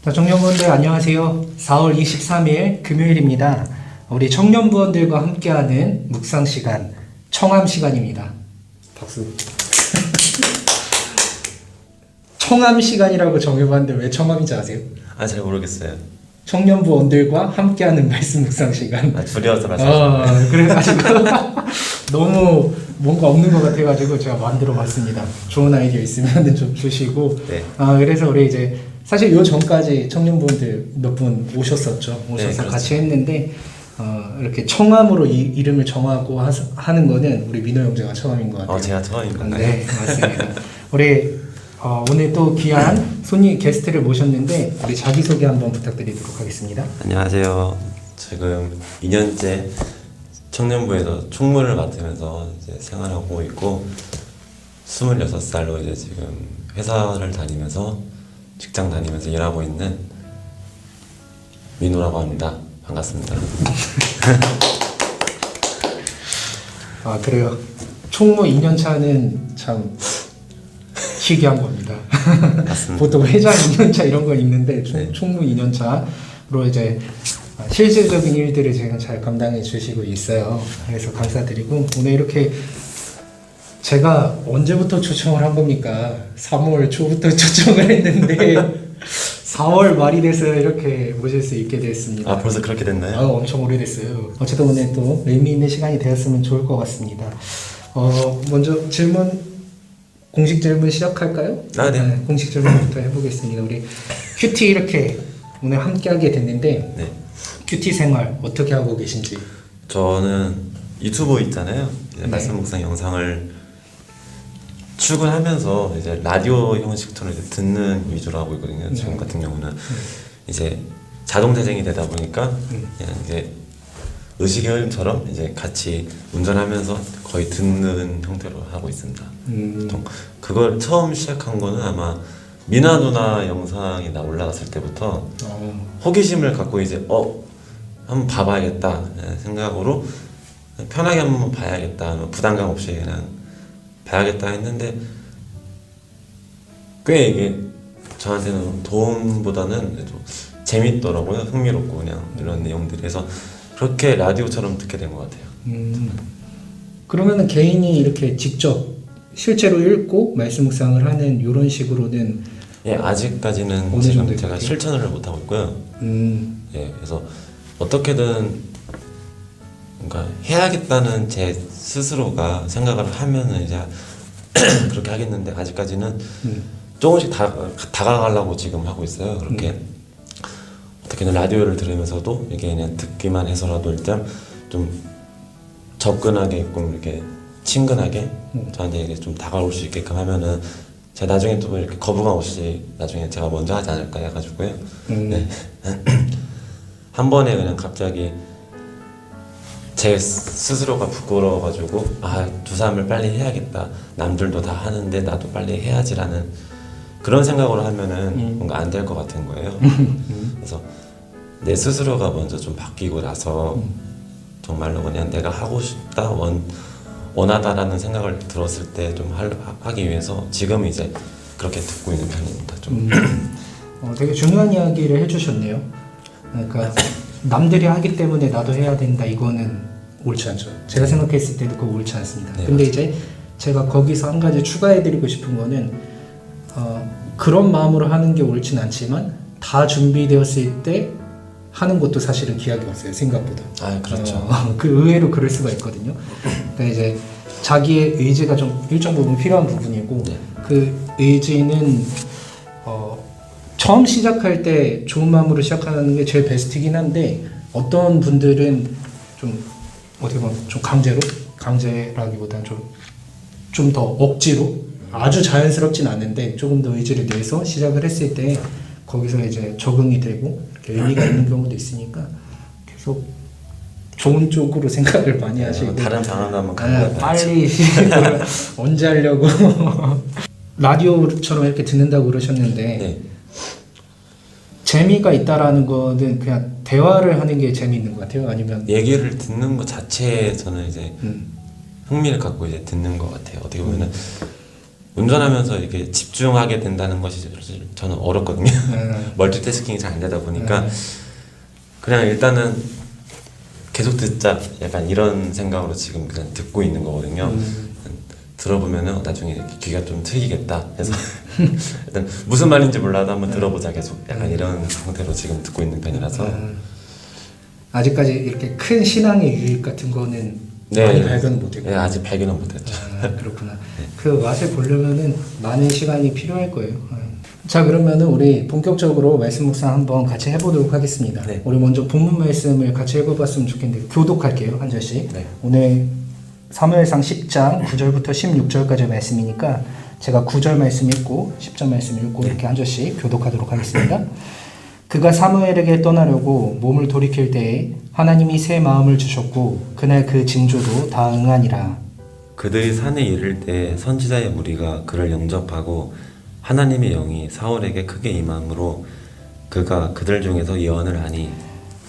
자, 청년부원들 안녕하세요. 4월 23일 금요일입니다. 우리 청년부원들과 함께하는 묵상 시간, 청암 시간입니다. 박수. 청암 시간이라고 정해봤는데 왜 청암인지 아세요? 잘 모르겠어요. 청년부원들과 함께하는 말씀 묵상 시간. 줄여서 말씀하셨네요. 그래가지고 너무 뭔가 없는 것 같아가지고 제가 만들어봤습니다. 좋은 아이디어 있으면 좀 주시고. 네. 그래서 우리 이제 사실 요 전까지 청년분들 몇 분 오셨었죠. 오셔서 네, 같이 했는데 이렇게 청암으로 이름을 정하고 하는 거는 우리 민호 형제가 처음인 것 같아요. 제가 처음인 건가요? 네, 맞습니다. 우리 오늘 또 귀한 손님 게스트를 모셨는데 우리 자기소개 한번 부탁드리도록 하겠습니다. 안녕하세요. 지금 2년째 청년부에서 총무를 맡으면서 이제 생활하고 있고 26살로 이제 지금 회사를 다니면서 직장 다니면서 일하고 있는 민호라고 합니다. 반갑습니다. 그래요. 총무 2년 차는 참 희귀한 겁니다. 맞습니다. 보통 회장 2년 차 이런 건 있는데 네. 총무 2년 차로 이제 실질적인 일들을 제가 잘 감당해 주시고 있어요. 그래서 감사드리고 오늘 이렇게 제가 언제부터 초청을 한 겁니까? 3월 초부터 초청을 했는데 4월 말이 돼서 이렇게 모실 수 있게 됐습니다. 벌써 그렇게 됐나요? 엄청 오래됐어요. 어쨌든 오늘 또 의미 있는 시간이 되었으면 좋을 것 같습니다. 먼저 공식 질문 시작할까요? 네. 공식 질문부터 해보겠습니다. 우리 큐티 이렇게 오늘 함께하게 됐는데 네. 큐티 생활 어떻게 하고 계신지. 저는 유튜브 있잖아요. 이제 네. 말씀 묵상 영상을 출근하면서 이제 라디오 형식처럼 이제 듣는 위주로 하고 있거든요. 네. 지금 같은 경우는 이제 자동 재생이 되다 보니까 그냥 이제 의식의 흐름처럼 이제 같이 운전하면서 거의 듣는 형태로 하고 있습니다. 보통 그걸 처음 시작한 거는 아마 미나 누나 영상이 올라갔을 때부터 호기심을 갖고 이제 한번 봐봐야겠다 생각으로 편하게 한번 봐야겠다 부담감 없이 그냥 봐야겠다 했는데 꽤 이게 저한테는 도움보다는 재밌더라고요. 흥미롭고 그냥 이런 내용들이 해서 그렇게 라디오처럼 듣게 된 것 같아요. 그러면은 개인이 이렇게 직접 실제로 읽고 말씀 묵상을 하는 이런 식으로는 아직까지는 어느 지금 정도 제가 이렇게? 실천을 못 하고 있고요. 그래서 어떻게든 뭔가 해야겠다는 제 스스로가 생각을 하면은 이제 그렇게 하겠는데 아직까지는 조금씩 다가가려고 지금 하고 있어요. 그렇게 어떻게든 라디오를 들으면서도 이게 그냥 듣기만 해서라도 일단 좀 접근하게끔 이렇게 친근하게 저한테 이게 좀 다가올 수 있게끔 하면은 제가 나중에 또 이렇게 거부감 없이 나중에 제가 먼저 하지 않을까 해가지고요. 네. 한 번에 그냥 갑자기 제 스스로가 부끄러워가지고 두3을 빨리 해야겠다. 남들도 다 하는데 나도 빨리 해야지라는 그런 생각으로 하면은 뭔가 안 될 것 같은 거예요. 그래서 내 스스로가 먼저 좀 바뀌고 나서 정말로 그냥 내가 하고 싶다, 원하다라는 생각을 들었을 때 좀 하기 위해서 지금 이제 그렇게 듣고 있는 편입니다. 좀. 되게 중요한 이야기를 해주셨네요. 그러니까 남들이 하기 때문에 나도 해야 된다 이거는 옳지 않죠. 제가 생각했을 때도 그거 옳지 않습니다. 네, 근데 이제 제가 거기서 한 가지 추가해드리고 싶은 거는 그런 마음으로 하는 게 옳진 않지만 다 준비되었을 때 하는 것도 사실은 기약이 없어요. 생각보다. 그렇죠. 그 의외로 그럴 수가 있거든요. 그러니까 이제 자기의 의지가 좀 일정 부분 필요한 부분이고 네. 그 의지는 처음 시작할 때 좋은 마음으로 시작하는 게 제일 베스트긴 한데 어떤 분들은 좀 어떻게 보면 좀 강제라기보다는 좀 더 억지로 아주 자연스럽진 않은데 조금 더 의지를 내서 시작을 했을 때 거기서 이제 적응이 되고 이렇게 의미가 있는 경우도 있으니까 계속 좋은 쪽으로 생각을 많이 하시고 다른 방안도 한번 가보면 빨리 시작을 언제 하려고 라디오처럼 이렇게 듣는다고 그러셨는데 네. 재미가 있다라는 거는 그냥 대화를 하는 게 재미있는 것 같아요? 아니면 얘기를 듣는 것 자체에 저는 이제 흥미를 갖고 이제 듣는 것 같아요. 어떻게 보면은 운전하면서 이렇게 집중하게 된다는 것이 사실 저는 어렵거든요. 멀티태스킹이 잘 안 되다 보니까 그냥 일단은 계속 듣자 약간 이런 생각으로 지금 그냥 듣고 있는 거거든요. 들어보면은 나중에 귀가 좀 트이겠다 해서 일단 무슨 말인지 몰라도 한번 들어보자 계속 약간 이런 상태로 지금 듣고 있는 편이라서 아직까지 이렇게 큰 신앙의 유익 같은 거는 네. 많이 발견은 못했고. 네, 아직 발견은 못했죠. 그렇구나. 그 맛을 보려면은 많은 시간이 필요할 거예요. 자, 그러면은 우리 본격적으로 말씀 묵상 한번 같이 해보도록 하겠습니다. 네. 우리 먼저 본문 말씀을 같이 읽어봤으면 좋겠는데 교독할게요, 한 절씩. 네. 오늘 사무엘상 10장 9절부터 16절까지 말씀이니까 제가 9절 말씀 읽고 10절 말씀 읽고 이렇게 한 절씩 교독하도록 하겠습니다. 그가 사무엘에게 떠나려고 몸을 돌이킬 때에 하나님이 새 마음을 주셨고 그날 그 징조도 다 응하니라. 그들이 산에 이를 때 선지자의 무리가 그를 영접하고 하나님의 영이 사울에게 크게 임함으로 그가 그들 중에서 예언을 하니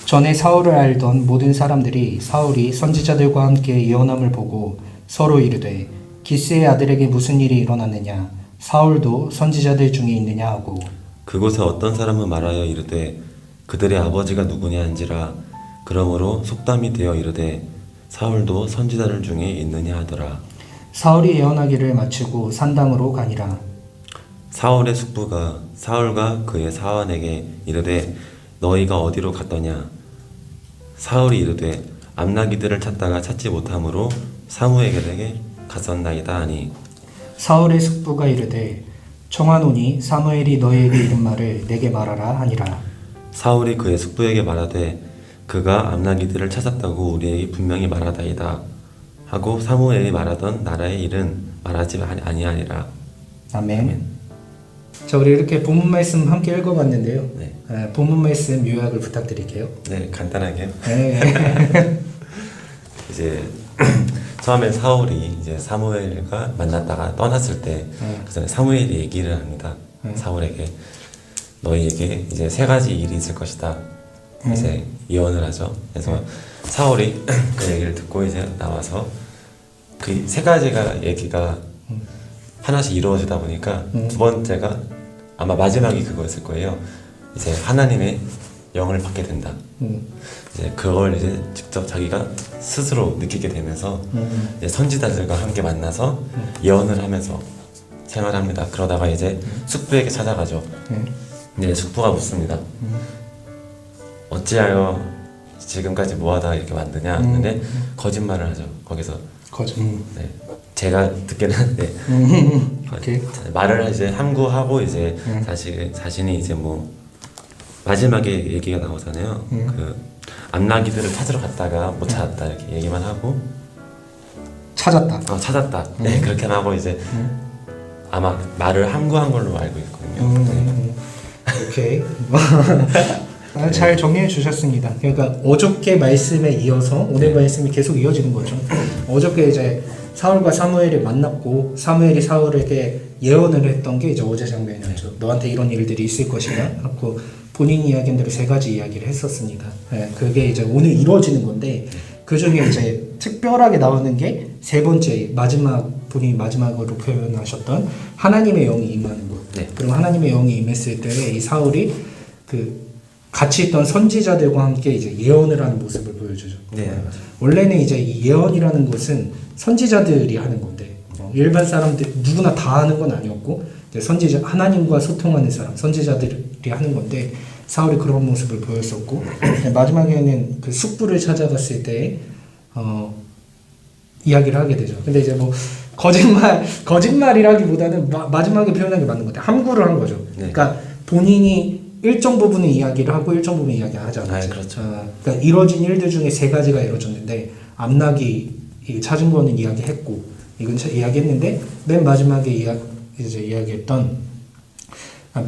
전에 사울을 알던 모든 사람들이 사울이 선지자들과 함께 예언함을 보고 서로 이르되 기스의 아들에게 무슨 일이 일어났느냐 사울도 선지자들 중에 있느냐 하고 그곳에 어떤 사람은 말하여 이르되 그들의 아버지가 누구냐 한지라 그러므로 속담이 되어 이르되 사울도 선지자들 중에 있느냐 하더라. 사울이 예언하기를 마치고 산당으로 가니라. 사울의 숙부가 사울과 그의 사환에게 이르되 너희가 어디로 갔더냐 사울이 이르되 암나기들을 찾다가 찾지 못함으로 사무엘에게 갔었나이다 하니 사울의 숙부가 이르되 청하노니 사무엘이 너희에게 이른 말을 내게 말하라 하니라. 사울이 그의 숙부에게 말하되 그가 암나기들을 찾았다고 우리에게 분명히 말하다이다 하고 사무엘이 말하던 나라의 일은 말하지 아니하니라. 아멘. 자, 우리 이렇게 본문 말씀 함께 읽어봤는데요. 네. 본문 말씀 요약을 부탁드릴게요. 네, 간단하게요. 네. 이제 처음에 사울이 이제 사무엘과 만났다가 떠났을 때 그 전에 사무엘이 얘기를 합니다. 사울에게 너희에게 이제 세 가지 일이 있을 것이다. 이제 예언을 하죠. 그래서 사울이 그 얘기를 듣고 이제 나와서 그 세 가지가 얘기가 하나씩 이루어지다 보니까 두 번째가 아마 마지막이 그거였을 거예요. 이제 하나님의 영을 받게 된다. 이제 그걸 이제 직접 자기가 스스로 느끼게 되면서 이제 선지자들과 함께 만나서 예언을 하면서 생활합니다. 그러다가 이제 숙부에게 찾아가죠. 이제 숙부가 묻습니다. 어찌하여 지금까지 뭐하다 이렇게 만드냐 했는데 거짓말을 하죠. 거기서 네, 제가 듣기는 네. 오케이. 말을 이제 함구하고 이제 자신이 이제 뭐 마지막에 얘기가 나오잖아요. 그 암나기들을 찾으러 갔다가 못 찾았다 이렇게 얘기만 하고 찾았다. 찾았다. 네 그렇게 하고 이제 아마 말을 함구한 걸로 알고 있거든요. 네. 오케이. 잘 정리해 주셨습니다. 그러니까 어저께 말씀에 이어서 오늘 말씀이 계속 이어지는 거죠. 어저께 이제 사울과 사무엘이 만났고 사무엘이 사울에게 예언을 했던 게 이제 어제 장면이었죠. 너한테 이런 일들이 있을 것이다. 그렇고 본인 이야기인 대로 세 가지 이야기를 했었습니다. 네, 그게 이제 오늘 이루어지는 건데 그 중에 이제 특별하게 나오는 게 세 번째 마지막 본인이 마지막으로 표현하셨던 하나님의 영이 임하는 것. 네. 그리고 하나님의 영이 임했을 때 이 사울이 그 같이 있던 선지자들과 함께 이제 예언을 하는 모습을 보여주죠. 네. 원래는 이제 이 예언이라는 것은 선지자들이 하는 건데 일반 사람들 누구나 다 하는 건 아니었고 이제 선지자 하나님과 소통하는 사람 선지자들이 하는 건데 사울이 그런 모습을 보였었고 마지막에는 그 숙부를 찾아갔을 때 이야기를 하게 되죠. 근데 이제 뭐 거짓말이라기보다는 마지막에 표현한 게 맞는 것 같아요. 함구를 한 거죠. 네. 그러니까 본인이 일정 부분은 이야기를 하고 일정 부분 이야기 하지 않았죠. 그렇죠. 그러니까 이루어진 일들 중에 세 가지가 이루어졌는데 암나기 찾은 거는 이야기했고 이건 이야기했는데 맨 마지막에 이야기했던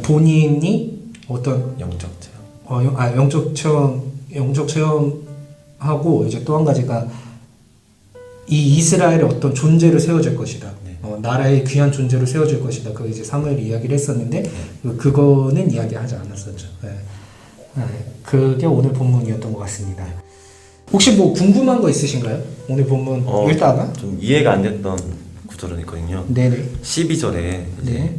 본인이 어떤 영적 체험. 영적 체험하고 이제 또 한 가지가 이 이스라엘의 어떤 존재로 세워질 것이다. 네. 나라의 귀한 존재로 세워질 것이다. 그 이제 사무엘이 이야기를 했었는데 그거는 이야기하지 않았었죠. 네. 그게 오늘 본문이었던 것 같습니다. 혹시 뭐 궁금한 거 있으신가요? 오늘 본문 읽다가 좀 이해가 안 됐던 구절은 있거든요. 네네. 12절에 네.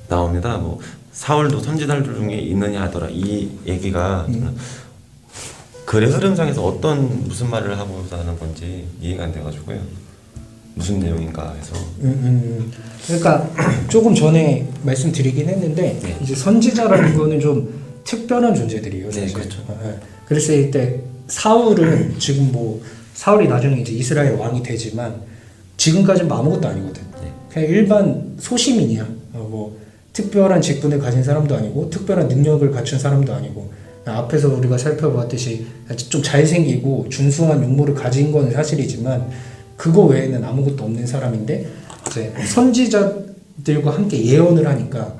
나옵니다. 뭐 사울도 선지자들 중에 있느냐 하더라. 이 얘기가 글의 흐름상에서 무슨 말을 하고자 하는 건지 이해가 안 돼가지고요. 무슨 내용인가 해서. 그러니까 조금 전에 말씀드리긴 했는데 네. 이제 선지자라는 거는 좀 특별한 존재들이에요. 네, 사실. 그렇죠. 그랬을 때 사울은 지금 뭐 사울이 나중에 이제 이스라엘 왕이 되지만 지금까지는 아무것도 아니거든. 네. 그냥 일반 소시민이야. 뭐 특별한 직분을 가진 사람도 아니고 특별한 능력을 갖춘 사람도 아니고 앞에서 우리가 살펴보았듯이 좀 잘생기고 준수한 용모를 가진 건 사실이지만 그거 외에는 아무것도 없는 사람인데 이제 선지자들과 함께 예언을 하니까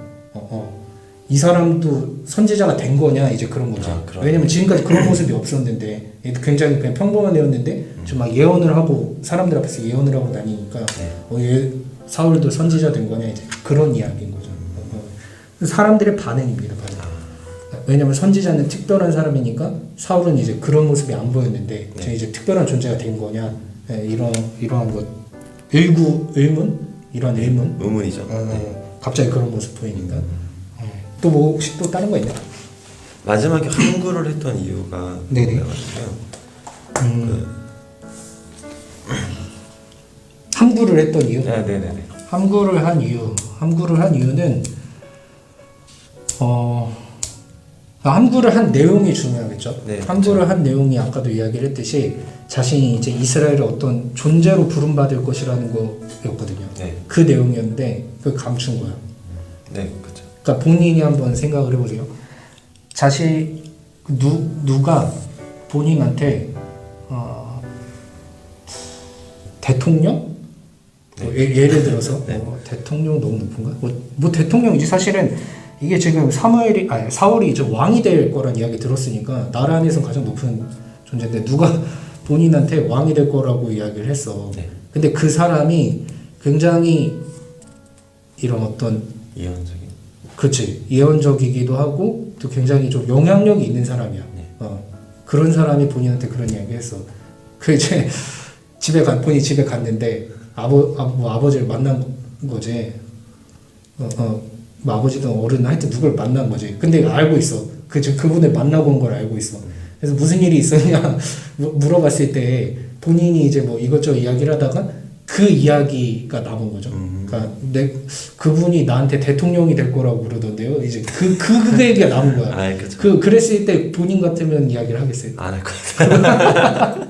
이 사람도 선지자가 된 거냐 이제 그런 거죠. 왜냐면 지금까지 그런 모습이 없었는데 굉장히 그냥 평범한 애였는데 좀 막 예언을 하고 사람들 앞에서 예언을 하고 다니니까 얘 사울도 선지자 된 거냐 이제 그런 이야기인 거죠. 사람들의 반응입니다. 반응. 왜냐면 선지자는 특별한 사람이니까 사울은 이제 그런 모습이 안 보였는데 이제 특별한 존재가 된 거냐 이러한 것 의문 이런 의문이죠. 갑자기 그런 모습 보이니까 또 뭐 혹시 또 다른 거 있나요? 마지막에 함구를 했던 이유가 네네. 뭐였어요? 함구를 했던 이유? 네네네. 함구를 한 이유는 함구를 한 내용이 중요하겠죠. 네, 함구를 한 내용이 아까도 이야기를 했듯이 자신이 이제 이스라엘을 어떤 존재로 부름받을 것이라는 거였거든요. 네. 그 내용이었는데 그걸 감춘 거야. 네, 그렇죠. 그러니까 본인이 한번 생각을 해보세요. 누가 본인한테 대통령? 네. 뭐 예를 들어서 네. 대통령 너무 높은가? 뭐 대통령이지 사실은 이게 지금 사울이 이제 왕이 될 거란 이야기 들었으니까 나라 안에서 가장 높은 존재인데 누가 본인한테 왕이 될 거라고 이야기를 했어. 네. 근데 그 사람이 굉장히 이런 어떤 이언적인. 그렇지 예언적이기도 하고 또 굉장히 좀 영향력이 있는 사람이야. 네. 그런 사람이 본인한테 그런 이야기했어. 그 이제 본인이 집에 갔는데 아버지를 만난 거지. 뭐 아버지든 어른 하여튼 누굴 만난 거지. 근데 알고 있어. 그분을 만나고 온 걸 알고 있어. 그래서 무슨 일이 있었냐 물어봤을 때 본인이 이제 뭐 이것저것 이야기를 하다가 그 이야기가 남은 거죠. 그러니까 그분이 나한테 대통령이 될 거라고 그러던데요. 이제 그 얘기가 남은 거야. 아, 그렇죠. 그랬을 때 본인 같으면 이야기를 하겠어요. 안 할 것 같아요.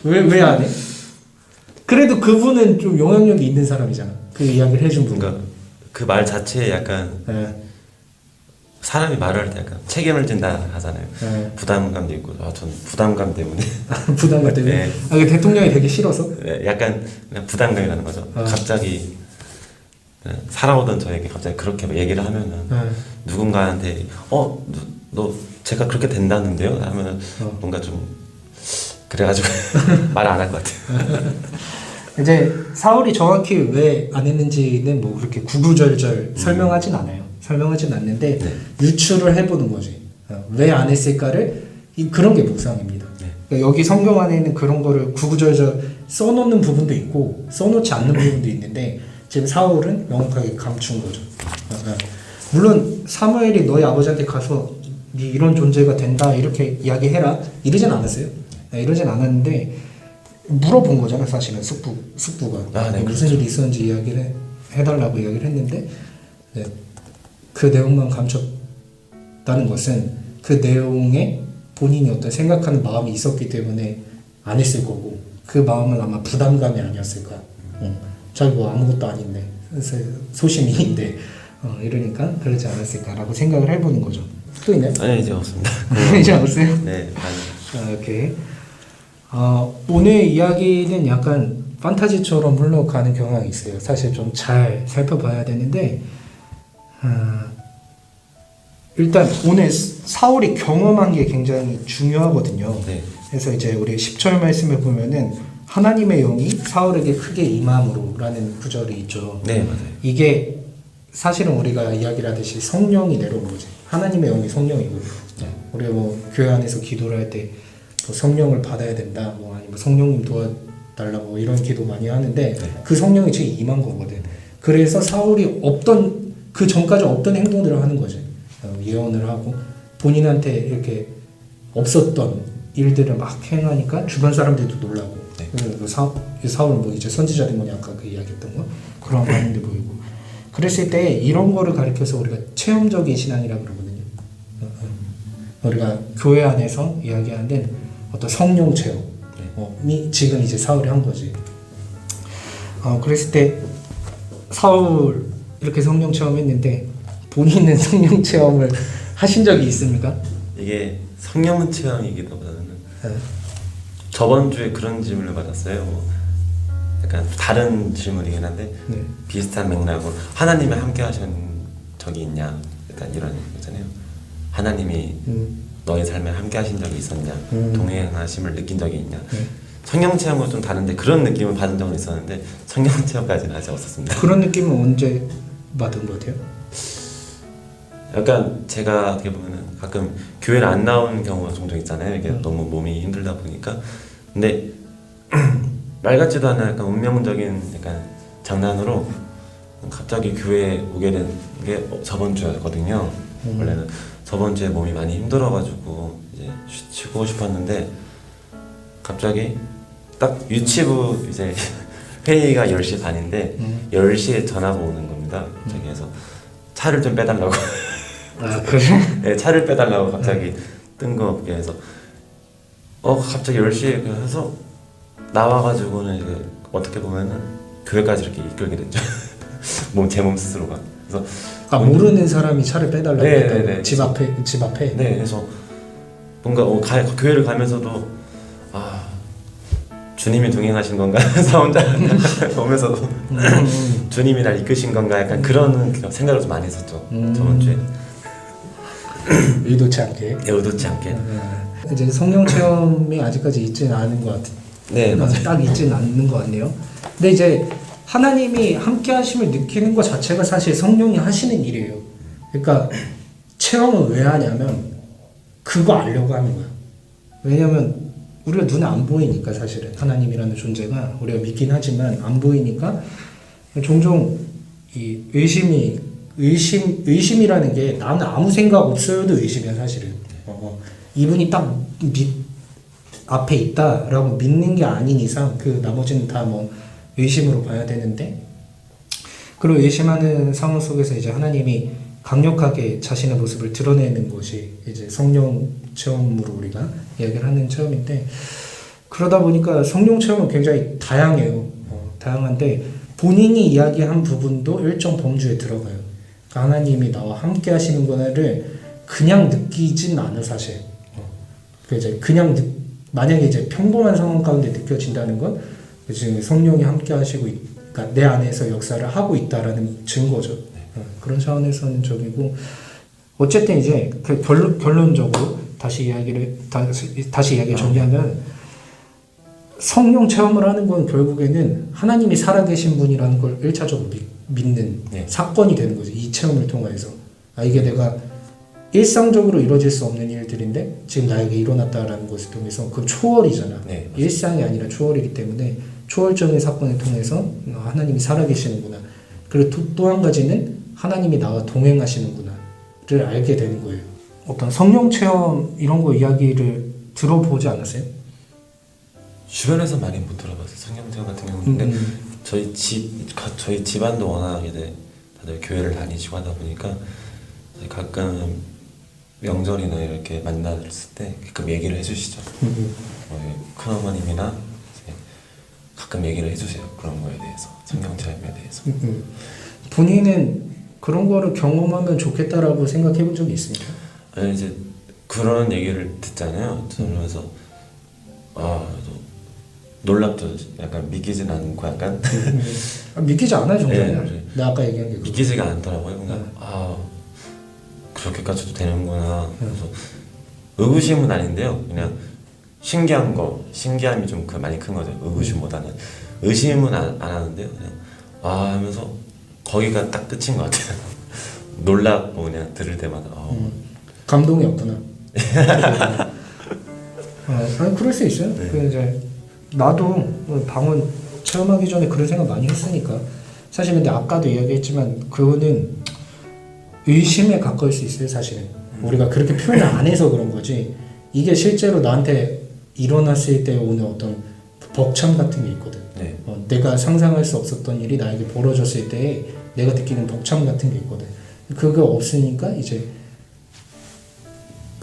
왜 안 해? 그래도 그분은 좀 영향력이 있는 사람이잖아. 그 이야기를 해준 분. 그러니까 그 말 자체에 약간 사람이 말을 할 때 약간 책임을 진다 하잖아요. 부담감도 있고 전 부담감 때문에 부담감 때문에? 네. 그 대통령이 되게 싫어서? 네, 약간 그냥 부담감이라는 거죠. 갑자기 살아오던 저에게 갑자기 그렇게 얘기를 하면은 누군가한테 너 제가 그렇게 된다는데요? 하면은 뭔가 좀 그래가지고 말 안 할 것 같아요. 이제 사울이 정확히 왜 안 했는지는 뭐 그렇게 구구절절 설명하진 않아요. 설명하진 않는데 유추를 해보는 거지. 왜 안 했을까를 그런 게 묵상입니다. 그러니까 여기 성경 안에는 그런 거를 구구절절 써놓는 부분도 있고 써놓지 않는 부분도 있는데 지금 사울은 명확하게 감춘 거죠. 물론 사무엘이 너희 아버지한테 가서 네 이런 존재가 된다 이렇게 이야기해라 이러진 않았어요. 이러진 않았는데 물어본 거잖아 사실은 숙부가 네, 무슨 그렇죠. 일이 있었는지 이야기를 해달라고 이야기를 했는데 그 내용만 감췄다는 것은 그 내용에 본인이 어떤 생각하는 마음이 있었기 때문에 안 했을 거고 그 마음은 아마 부담감이 아니었을까. 자기 뭐 아무것도 아닌데 소심이인데 이러니까 그러지 않았을까라고 생각을 해보는 거죠. 또 있나요? 아니 이제 없습니다. 이제 없어요? 네, 아니. 오케이. 오늘 이야기는 약간 판타지처럼 흘러가는 경향이 있어요. 사실 좀 잘 살펴봐야 되는데 일단 오늘 사울이 경험한 게 굉장히 중요하거든요. 네. 그래서 이제 우리 10절 말씀을 보면은 하나님의 영이 사울에게 크게 임함으로라는 구절이 있죠. 네, 맞아요. 이게 사실은 우리가 이야기를 하듯이 성령이 내려온 거지. 하나님의 영이 성령이고 우리가 뭐 교회 안에서 기도를 할 때 뭐 성령을 받아야 된다, 뭐 아니면 성령님 달라고 뭐 이런 기도 많이 하는데 네. 그 성령이 지금 임한 거거든. 그래서 사울이 없던 그 전까지 없던 행동들을 하는 거지. 예언을 하고 본인한테 이렇게 없었던 일들을 막 행하니까 주변 사람들도 놀라고. 네. 그래서 사울 뭐 이제 선지자 된 거냐 아까 그 이야기했던 거 그런 반응도 보이고. 그랬을 때 이런 거를 가리켜서 우리가 체험적인 신앙이라고 그러거든요. 우리가 교회 안에서 이야기하는 어떤 성령 체험이 지금 이제 사울이 한 거지. 그랬을 때 사울 이렇게 성령 체험했는데 본인은 성령 체험을 하신 적이 있습니까? 이게 성령 체험이기보다는 네. 저번 주에 그런 질문을 받았어요. 뭐 약간 다른 질문이긴 한데 네. 비슷한 맥락으로 하나님이 함께 하신 적이 있냐? 약간 이런 거잖아요. 하나님이 너의 삶에 함께 하신 적이 있었냐? 동행하심을 느낀 적이 있냐? 성령 체험은 좀 다른데 그런 느낌을 받은 적은 있었는데 성령 체험까지는 아직 없었습니다. 그런 느낌은 언제 받은 것 같아요? 약간 제가 어떻게 보면은 가끔 교회를 안 나오는 경우가 종종 있잖아요. 이게 너무 몸이 힘들다 보니까. 근데 말 같지도 않은 약간 운명적인 약간 장난으로 갑자기 교회에 오게 된 게 저번 주였거든요. 원래는 저번 주에 몸이 많이 힘들어가지고 이제 쉬고 싶었는데 갑자기 딱 유치부 이제 회의가 10시 반인데 10시에 전화가 오는 겁니다. 저기에서 차를 좀 빼달라고. 아 그래? 네, 차를 빼달라고 갑자기 뜬금없게 해서 갑자기 10시에 해서 나와가지고는 이제 어떻게 보면은 교회까지 이렇게 이끌게 됐죠. 제 몸 스스로가. 그래서 모르는 사람이 차를 빼달라고 네, 했다고? 네, 네. 집 앞에. 네, 그래서 뭔가 교회를 가면서도 주님이 동행하신 건가? 그래서 혼자 오면서도 주님이 날 이끄신 건가? 약간 그런 생각을 좀 많이 했었죠. 저번 주에. 의도치 않게. 네, 의도치 않게. 이제 성령 체험이 아직까지 있지는 않은 것 같아요. 네, 맞아요. 딱 있지는 않는 것 같네요. 근데 이제 하나님이 함께 하심을 느끼는 것 자체가 사실 성령이 하시는 일이에요. 그러니까 체험을 왜 하냐면 그거 알려고 하는 거야. 왜냐면 우리가 눈에 안 보이니까 사실은 하나님이라는 존재가 우리가 믿긴 하지만 안 보이니까 종종 이 의심이라는 게 나는 아무 생각 없어요도 의심이야 사실은. 이분이 딱 앞에 있다라고 믿는 게 아닌 이상 그 나머지는 다 뭐 의심으로 봐야 되는데 그런 의심하는 상황 속에서 이제 하나님이 강력하게 자신의 모습을 드러내는 것이 이제 성령 체험으로 우리가 이야기를 하는 체험인데 그러다 보니까 성령 체험은 굉장히 다양해요. 다양한데 본인이 이야기한 부분도 일정 범주에 들어가요. 그러니까 하나님이 나와 함께 하시는 거를 그냥 느끼진 않아 사실. 만약에 이제 평범한 상황 가운데 느껴진다는 건 지금 성령이 함께 하시고 그러니까 내 안에서 역사를 하고 있다라는 증거죠. 그런 차원에서는 적이고 어쨌든 이제 그 결론적으로 다시 이야기 정리하면 성령 체험을 하는 건 결국에는 하나님이 살아계신 분이라는 걸 1차적으로 믿는 사건이 되는 거죠. 이 체험을 통해서 이게 내가 일상적으로 이루어질 수 없는 일들인데 지금 나에게 일어났다라는 것을 통해서 그 초월이잖아. 네, 일상이 아니라 초월이기 때문에 초월적인 사건을 통해서 하나님이 살아계시는구나. 그리고 또 한 가지는 하나님이 나와 동행하시는구나를 알게 되는 거예요. 어떤 성령 체험 이런 거 이야기를 들어보지 않았어요? 주변에서 많이 못 들어봤어요. 성령 체험 같은 경우는. 근데 저희 집안도 워낙 이제 다들 교회를 다니시고 하다 보니까 가끔 명절이나 이렇게 만났을 때 가끔 얘기를 해주시죠. 큰어머님이나 가끔 얘기를 해주세요. 그런 거에 대해서, 성령 체험에 대해서. 본인은 그런 거를 경험하면 좋겠다라고 생각해 본 적이 있습니까? 아니 이제 그런 얘기를 듣잖아요. 그러면서 놀랍죠. 약간 믿기진 않고 약간 믿기지 않아요 정말. 네, 내가 아까 얘기한 게 믿기지가 않더라고요. 그냥 그렇게까지도 되는구나. 그래서 의구심은 아닌데요. 그냥 신기함이 좀 많이 큰 거죠. 의구심보다는 의심은 안 하는데요. 그냥 하면서 거기가 딱 끝인 것 같아요. 놀랍고 그냥 들을 때마다 감동이 없구나. 아니 그럴 수 있어요. 네. 그 이제 나도 방언 체험하기 전에 그런 생각 많이 했으니까. 사실 근데 아까도 이야기했지만 그거는 의심에 가까울 수 있어요. 사실은 우리가 그렇게 표현을 안 해서 그런 거지, 이게 실제로 나한테 일어났을 때 오는 어떤 벅참 같은 게 있거든. 네. 내가 상상할 수 없었던 일이 나에게 벌어졌을 때 내가 느끼는 벅참 같은 게 있거든. 그거 없으니까 이제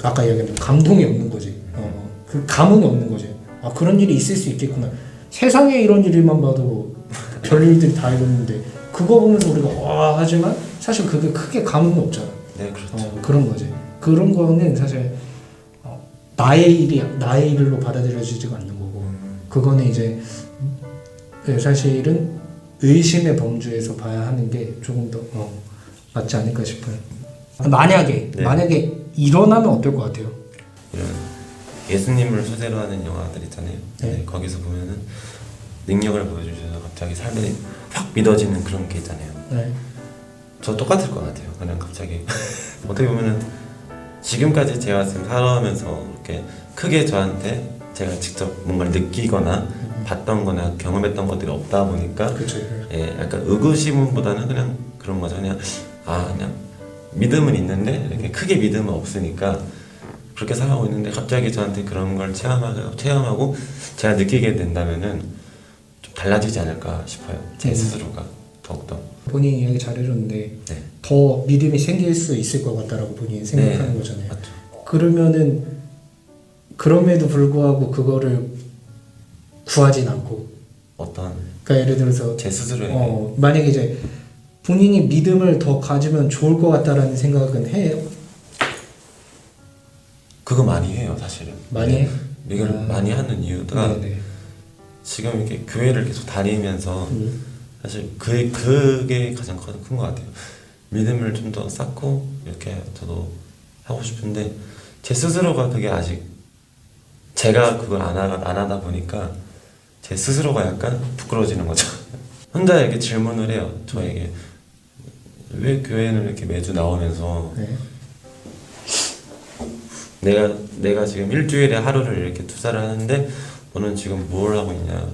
아까 이야기한 감동이 없는 거지. 그 감흥이 없는 거지. 아, 그런 일이 있을 수 있겠구나. 세상에 이런 일만 봐도 별일들이 다 있는데 그거 보면서 우리가 와 하지만 사실 그게 크게 감흥이 없잖아. 네, 그렇죠. 그런 거지. 그런 거는 사실 나의 일이 나의 일로 받아들여지지가 않는 거고, 그거는 이제 사실은 의심의 범주에서 봐야 하는 게 조금 더 맞지 않을까 싶어요. 만약에 네. 만약에 일어나면 어떨 것 같아요? 이런 예수님을 소재로 하는 영화들 있잖아요. 네. 네, 거기서 보면은 능력을 보여주셔서 갑자기 삶이 확 믿어지는 그런 게 있잖아요. 네. 저 똑같을 것 같아요. 그냥 갑자기 어떻게 보면은 지금까지 제가 지금 살아오면서 이렇게 크게 저한테 제가 직접 뭔가를 느끼거나 봤던 거나 경험했던 것들이 없다 보니까 그렇죠. 예, 약간 의구심보다는 그냥 그런 거죠. 그냥 그냥 믿음은 있는데 이렇게 크게 믿음은 없으니까 그렇게 살아오고 있는데 갑자기 저한테 그런 걸 체험하고 제가 느끼게 된다면은 좀 달라지지 않을까 싶어요. 제 스스로가 더욱더. 본인이 이야기 잘해줬는데 네. 더 믿음이 생길 수 있을 것 같다라고 본인이 생각하는 네, 거잖아요. 맞죠. 그러면은 그럼에도 불구하고 그거를 구하진 않고, 어떤 그러니까 예를 들어서 제 스스로에게 만약에 이제 본인이 믿음을 더 가지면 좋을 것 같다라는 생각은 해요. 그거 많이 해요, 사실은. 많이 해? 이걸 많이 하는 이유가 네네. 지금 이렇게 교회를 계속 다니면서 사실 그게 가장 큰 것 같아요. 믿음을 좀 더 쌓고 이렇게 저도 하고 싶은데 제 스스로가 그게 아직 제가 그걸 안 하다 보니까 제 스스로가 약간 부끄러워지는 거죠. 혼자 이렇게 질문을 해요. 저에게 왜 교회는 이렇게 매주 나오면서 내가 지금 일주일에 하루를 이렇게 투자를 하는데 너는 지금 뭘 하고 있냐?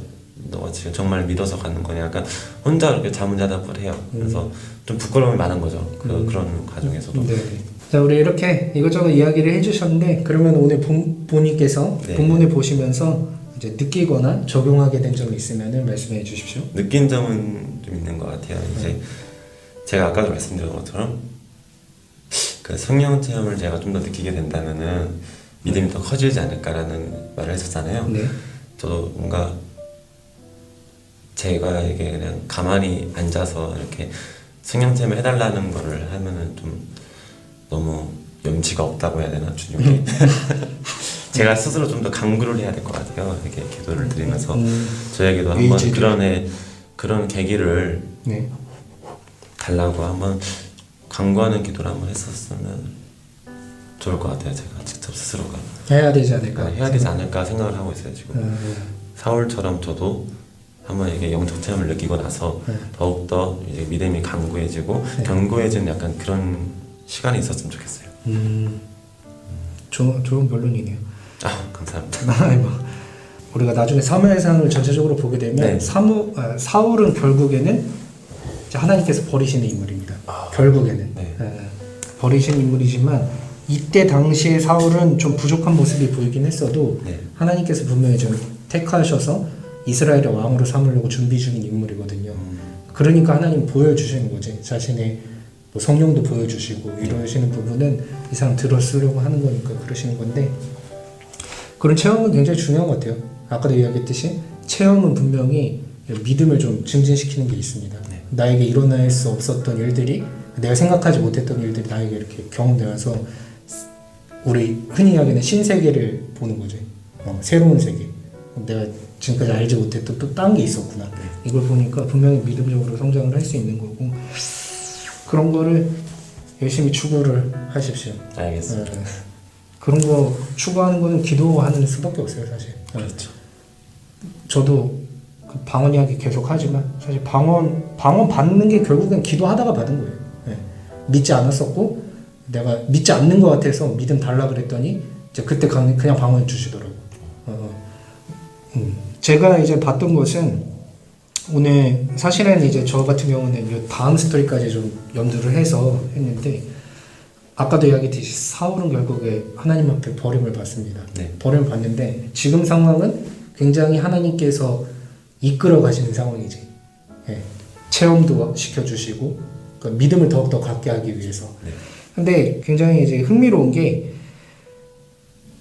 너가 지금 정말 믿어서 가는 거냐? 약간 혼자 이렇게 자문자답을 해요. 그래서 좀 부끄러움이 많은 거죠. 그런 과정에서도. 네. 자, 우리 이렇게 이것저것 이야기를 해주셨는데, 그러면 오늘 본인께서 네. 본문을 보시면서 이제 느끼거나 적용하게 된 점이 있으면 말씀해 주십시오. 느낀 점은 좀 있는 것 같아요. 이제 제가 아까도 말씀드린 것처럼 그 성령 체험을 제가 좀 더 느끼게 된다면은 믿음이 더 커지지 않을까라는 말을 했었잖아요. 네. 저도 뭔가 제가 이게 그냥 가만히 앉아서 이렇게 성령 체험을 해달라는 거를 하면은 좀 너무 염치가 없다고 해야 되나, 주님께. 제가 스스로 좀 더 강구를 해야 될 것 같아요. 이렇게 기도를 드리면서 저에게도 한번 그런 계기를 네. 달라고 한번 강구하는 기도를 한번 했었으면 좋을 것 같아요. 제가 직접 스스로가 해야 되지 않을까? 해야 되지 않을까 생각을 하고 있어요 지금. 사울처럼 저도 한번 이게 영적 체험을 느끼고 나서 더욱더 이제 믿음이 강구해지고 견고해지는 약간 그런 시간이 있었으면 좋겠어요. 좋은 변론이네요. 감사합니다. 아이고. 우리가 나중에 사무엘상을 전체적으로 보게 되면 네. 사울은 결국에는 이제 하나님께서 버리시는 인물입니다. 결국에는 네. 버리신 인물이지만 이때 당시에 사울은 좀 부족한 모습이 보이긴 했어도 네. 하나님께서 분명히 좀 택하셔서 이스라엘의 왕으로 삼으려고 준비 중인 인물이거든요. 그러니까 하나님 보여주시는 거지. 자신의 뭐 성령도 보여주시고 이러시는 부분은 이 사람 들어쓰려고 하는 거니까 그러시는 건데, 그런 체험은 굉장히 중요한 것 같아요. 아까도 이야기했듯이 체험은 분명히 믿음을 좀 증진시키는 게 있습니다. 네. 나에게 일어날 수 없었던 일들이, 내가 생각하지 못했던 일들이 나에게 이렇게 경험되어서 우리 흔히 이야기하는 신세계를 보는 거지. 새로운 세계. 내가 지금까지 알지 못했던 또 딴 게 있었구나. 이걸 보니까 분명히 믿음적으로 성장을 할 수 있는 거고, 그런 거를 열심히 추구를 하십시오. 알겠습니다. 그런 거 추구하는 거는 기도하는 수밖에 없어요, 사실. 그렇죠. 저도 그 방언 이야기 계속 하지만 사실 방언 받는 게 결국엔 기도하다가 받은 거예요. 믿지 않았었고 내가 믿지 않는 것 같아서 믿음 달라 그랬더니 이제 그때 그냥 방언 주시더라고. 제가 이제 봤던 것은 오늘 사실은 이제 저 같은 경우는 이 다음 스토리까지 좀 염두를 해서 했는데 아까도 이야기했듯이 사울은 결국에 하나님 앞에 버림을 받습니다. 네. 버림을 받는데 지금 상황은 굉장히 하나님께서 이끌어 가시는 상황이지. 예. 체험도 시켜주시고 그러니까 믿음을 더욱더 갖게 하기 위해서. 네. 근데 굉장히 이제 흥미로운 게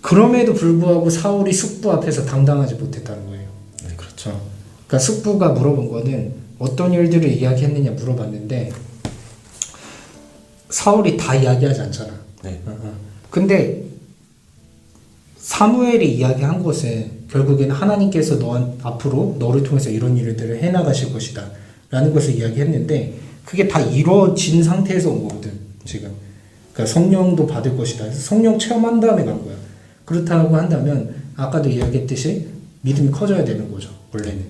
그럼에도 불구하고 사울이 숙부 앞에서 당당하지 못했다는 거예요. 네, 그렇죠. 그러니까 숙부가 물어본 거는 어떤 일들을 이야기했느냐 물어봤는데 사울이 다 이야기하지 않잖아. 네. 근데 사무엘이 이야기한 것은 결국에는 하나님께서 앞으로 너를 통해서 이런 일들을 해나가실 것이다 라는 것을 이야기했는데 그게 다 이루어진 상태에서 온 거거든 지금. 그러니까 성령도 받을 것이다. 그래서 성령 체험한 다음에 간 거야. 그렇다고 한다면 아까도 이야기했듯이 믿음이 커져야 되는 거죠 원래는.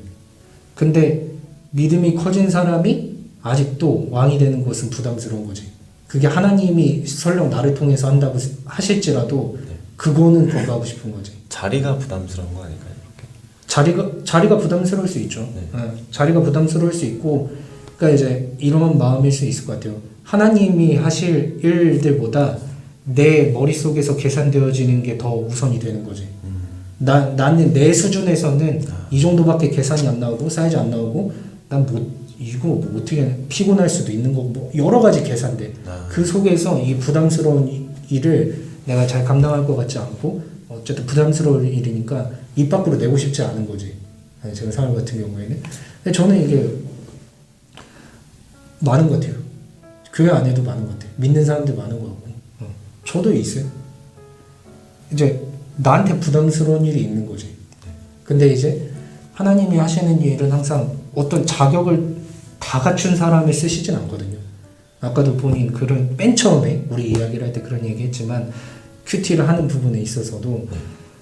근데 믿음이 커진 사람이 아직도 왕이 되는 것은 부담스러운 거지. 그게 하나님이 설령 나를 통해서 한다고 하실지라도 그거는 거부하고 싶은 거지. 자리가 부담스러운 거 아닐까요? 이렇게? 자리가 부담스러울 수 있죠. 네. 자리가 부담스러울 수 있고, 그러니까 이제 이런 마음일 수 있을 것 같아요. 하나님이 하실 일들보다 내 머릿속에서 계산되어지는 게 더 우선이 되는 거지. 나는 내 수준에서는 이 정도밖에 계산이 안 나오고 사이즈 안 나오고 난 이거 뭐 어떻게 피곤할 수도 있는 거고 뭐 여러 가지 계산돼. 그 속에서 이 부담스러운 일을 내가 잘 감당할 것 같지 않고 어쨌든 부담스러운 일이니까 입 밖으로 내고 싶지 않은 거지. 제가 사람 같은 경우에는. 근데 저는 이게 많은 것 같아요. 교회 안에도 많은 것 같아요. 믿는 사람들 많은 것 같고. 저도 있어요. 이제 나한테 부담스러운 일이 있는 거지. 근데 이제 하나님이 하시는 일은 항상 어떤 자격을 다 갖춘 사람을 쓰시진 않거든요. 아까도 본인 그런 맨 처음에 우리 이야기를 할 때 그런 얘기 했지만 큐티를 하는 부분에 있어서도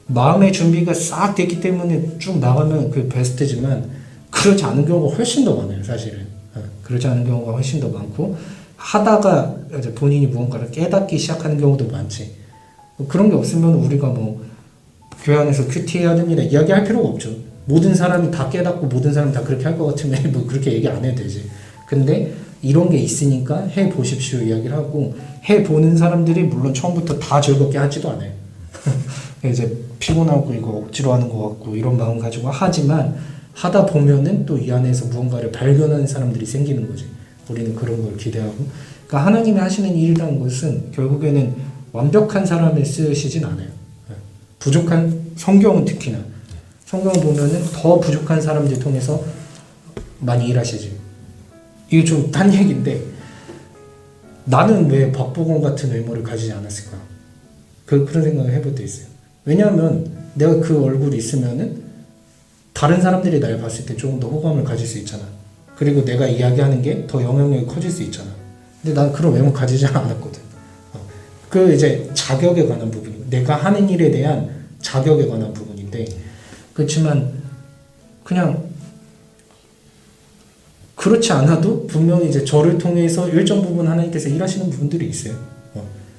마음의 준비가 싹 됐기 때문에 쭉 나가면 그 베스트지만 그렇지 않은 경우가 훨씬 더 많아요 사실은. 그렇지 않은 경우가 훨씬 더 많고 하다가 이제 본인이 무언가를 깨닫기 시작하는 경우도 많지. 그런 게 없으면 우리가 뭐 교회 안에서 큐티 해야 됩니다 이야기할 필요가 없죠. 모든 사람이 다 깨닫고 모든 사람이 다 그렇게 할 것 같으면 뭐 그렇게 얘기 안 해도 되지. 근데 이런 게 있으니까 해 보십시오 이야기를 하고 해 보는 사람들이 물론 처음부터 다 즐겁게 하지도 않아요. 이제 피곤하고 이거 억지로 하는 것 같고 이런 마음 가지고 하지만 하다 보면은 또 이 안에서 무언가를 발견하는 사람들이 생기는 거지. 우리는 그런 걸 기대하고. 그러니까 하나님이 하시는 일이라는 것은 결국에는 완벽한 사람을 쓰시진 않아요. 부족한 성경은 특히나 성경을 보면은 더 부족한 사람들 통해서 많이 일하시지. 이게 좀 딴 얘기인데 나는 왜 박보검 같은 외모를 가지지 않았을까? 그런 생각을 해볼 때 있어요. 왜냐하면 내가 그 얼굴이 있으면은 다른 사람들이 날 봤을 때 조금 더 호감을 가질 수 있잖아. 그리고 내가 이야기하는 게 더 영향력이 커질 수 있잖아. 근데 난 그런 외모 가지지 않았거든. 그 이제 자격에 관한 부분이고 내가 하는 일에 대한 자격에 관한 부분인데 그렇지만 그냥 그렇지 않아도 분명히 이제 저를 통해서 일정 부분 하나님께서 일하시는 부분들이 있어요.